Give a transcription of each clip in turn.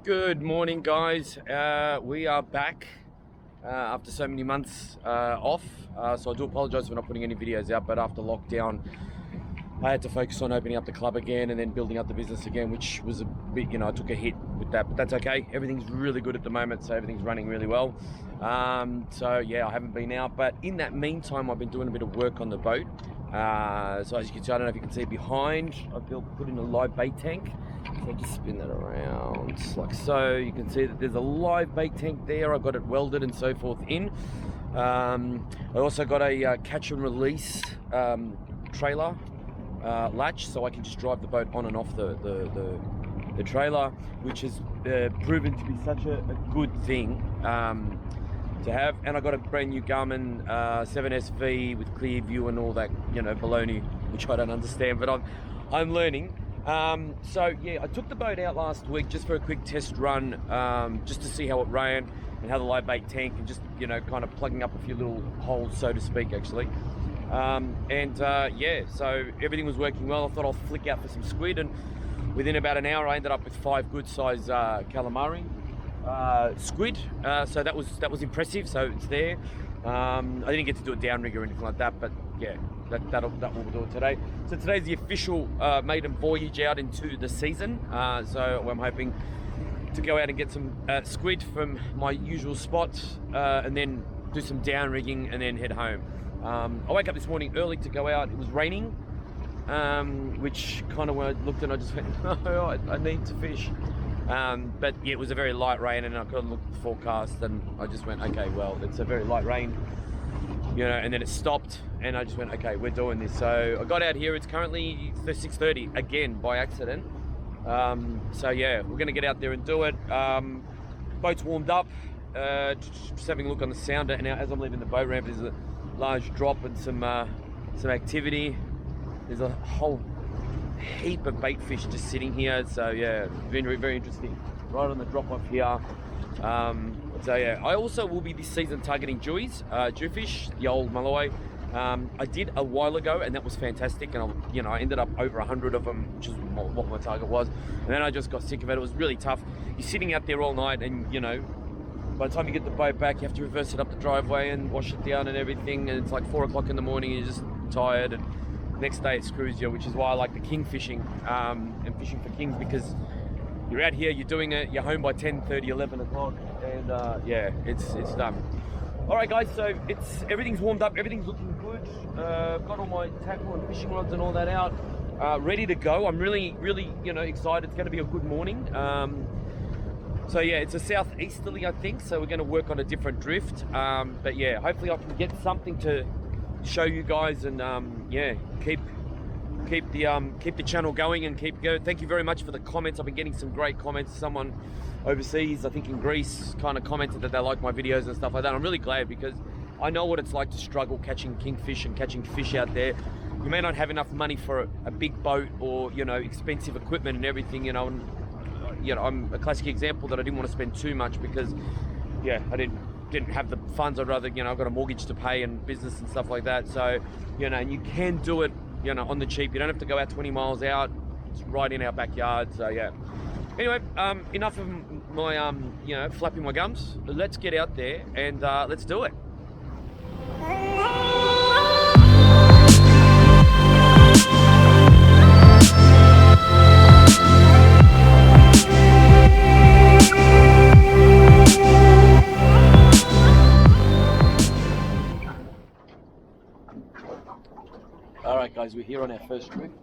Good morning, guys. We are back after so many months off. So I do apologize for not putting any videos out, but after lockdown, I had to focus on opening up the club again and then building up the business again, which was a bit, I took a hit with that, but that's okay. Everything's really good at the moment, so everything's running really well. So yeah, I haven't been out, but in that meantime, I've been doing a bit of work on the boat. So as you can see, I don't know if you can see it behind, I've put in a live bait tank. So just spin that around like so. You can see that there's a live bait tank there. I got it welded and so forth in. I also got a catch and release trailer latch, so I can just drive the boat on and off the trailer, which has proven to be such a good thing to have. And I got a brand new Garmin 7SV with clear view and all that, baloney, which I don't understand, but I'm learning. So yeah, I took the boat out last week just for a quick test run, just to see how it ran and how the live bait tank, and just kind of plugging up a few little holes, so to speak, actually. Yeah, so everything was working well. I thought I'll flick out for some squid, and within about an hour I ended up with 5 good size calamari squid. So that was impressive. So it's there. I didn't get to do a downrig or anything like that, but yeah, that will do it today. So today's the official maiden voyage out into the season. So I'm hoping to go out and get some squid from my usual spot, and then do some downrigging and then head home. I woke up this morning early to go out. It was raining, which kind of, when I looked and I just went, no, I need to fish. But yeah, it was a very light rain, and I couldn't look at the forecast, and I just went, okay, well, it's a very light rain, and then it stopped, and I just went, okay, we're doing this. So I got out here. It's currently 6:30 again by accident. So yeah, we're gonna get out there and do it. Boat's warmed up. Just having a look on the sounder, and now as I'm leaving the boat ramp, there's a large drop and some activity. There's a whole heap of bait fish just sitting here. So yeah, very, very interesting. Right on the drop off here. So yeah, I also will be this season targeting jewfish, the old mulloway. I did a while ago, and that was fantastic, and I ended up over 100 of them, which is what my target was. And then I just got sick of it. It was really tough. You're sitting out there all night, and by the time you get the boat back, you have to reverse it up the driveway and wash it down and everything, and it's like 4 o'clock in the morning, and you're just tired, and next day it screws you, which is why I like the king fishing, and fishing for kings, because you're out here, you're doing it, you're home by 10:30, 11 o'clock, and yeah, it's done. All right, guys, so everything's warmed up, everything's looking good. Got all my tackle and fishing rods and all that out, ready to go. I'm really, really, excited. It's going to be a good morning. So yeah, it's a southeasterly, I think, so we're going to work on a different drift. But yeah, hopefully I can get something to show you guys, and yeah, keep the channel going and keep going. Thank you very much for the comments. I've been getting some great comments. Someone overseas, I think in Greece, kind of commented that they like my videos and stuff like that. I'm really glad, because I know what it's like to struggle catching kingfish and catching fish out there. You may not have enough money for a big boat, or expensive equipment and everything, and I'm a classic example that I didn't want to spend too much, because yeah, I didn't have the funds. I'd rather, I've got a mortgage to pay and business and stuff like that. So, and you can do it, on the cheap. You don't have to go out 20 miles out. It's right in our backyard. So yeah. Anyway, enough of my, flapping my gums. Let's get out there and let's do it. Alright guys, we're here on our first drift.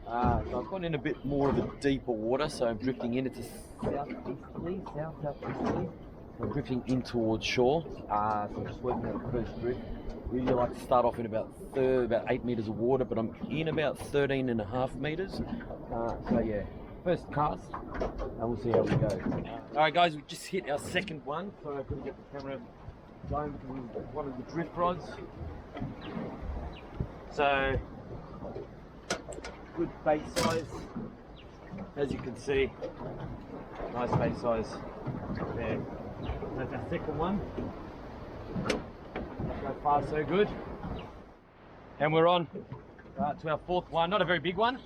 So I've gone in a bit more of a deeper water, so I'm drifting in. It's a southeasterly. So I'm drifting in towards shore. So I'm just working on the first drift. We usually like to start off in about 8 meters of water, but I'm in about 13.5 meters. So yeah, first cast, and we'll see how we go. Alright guys, we just hit our second one, so I couldn't get the camera going with one of the drift rods. So, good bait size, as you can see, nice bait size there. That's our second one. So far so good. And we're on to our fourth one, not a very big one.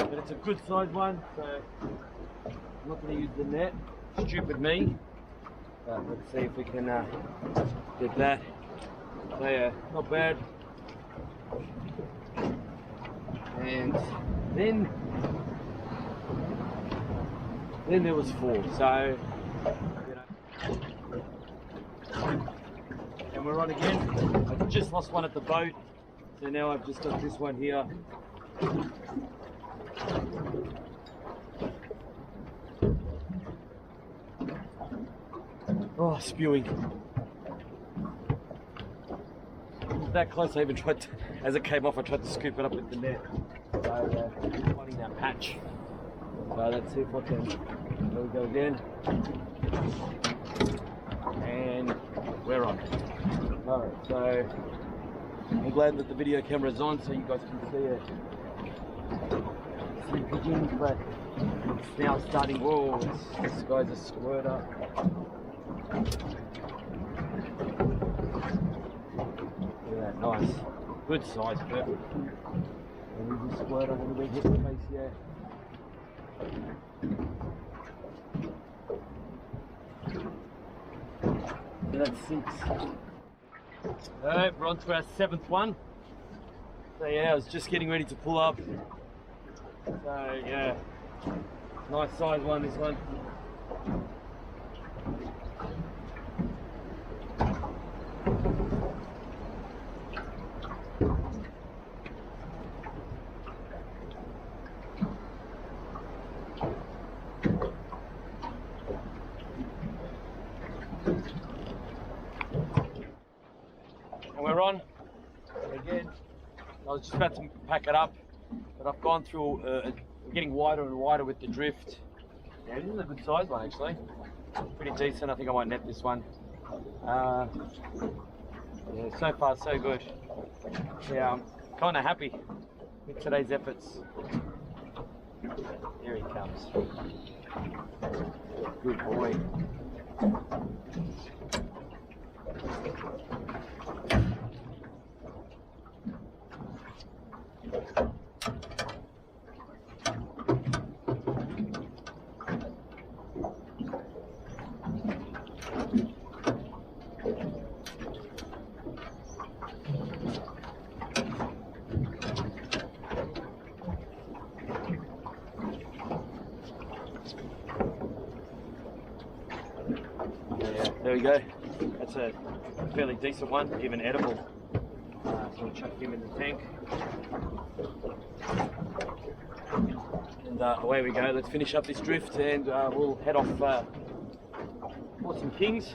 but it's a good size one, so I'm not going to use the net. Stupid me. But let's see if we can get that. So yeah, not bad. And then there was 4. So you know, and we're on again. I just lost one at the boat, so now I've just got this one here. Oh, spewing. That close, I even tried to, as it came off, I tried to scoop it up with the net. So, finding that patch. So let's see if I can, there we go again. And we're on. Alright, so I'm glad that the video camera is on so you guys can see it. See pigeons, but it's now starting, whoa, this guy's a squirter. Look at that, nice. Good size, perfect. And he's a squirter, when we hit the face here. So that's 6. Alright, we're on to our 7th one. So yeah, I was just getting ready to pull up. So yeah, nice size one, this one. And we're on again. I was just about to pack it up, but I've gone through getting wider and wider with the drift. Yeah, this is a good size one actually. Pretty decent. I think I might net this one. Yeah, so far so good. Yeah, I'm kind of happy with today's efforts. Here he comes. Good boy. There we go. That's a fairly decent one, even edible. So we'll chuck him in the tank. And away we go. Let's finish up this drift and we'll head off for some kings.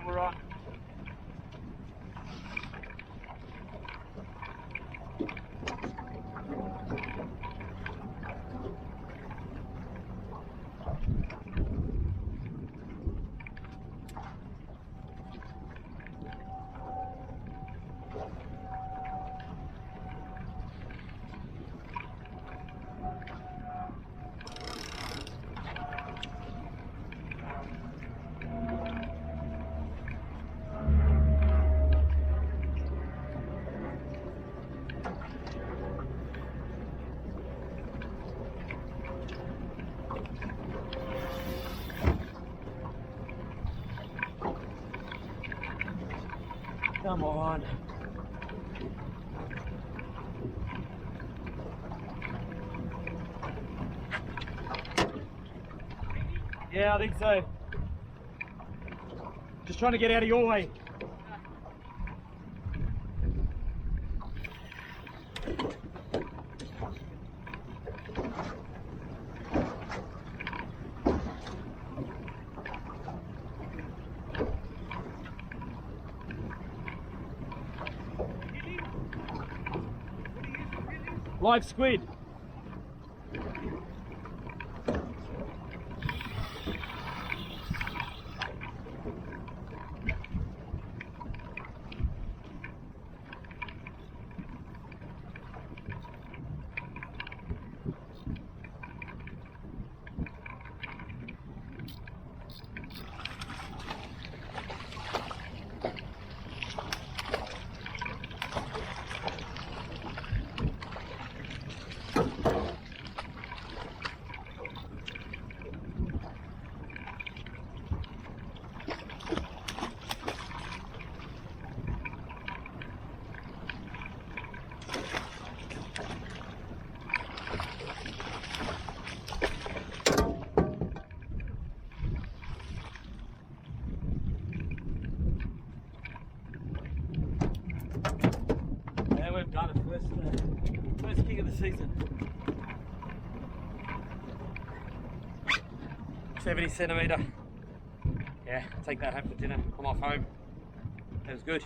We're on. Come on. Yeah, I think so. Just trying to get out of your way. Live squid. We've done it, first king of the season. 70 centimetre. Yeah, take that home for dinner. I'm off home. That was good.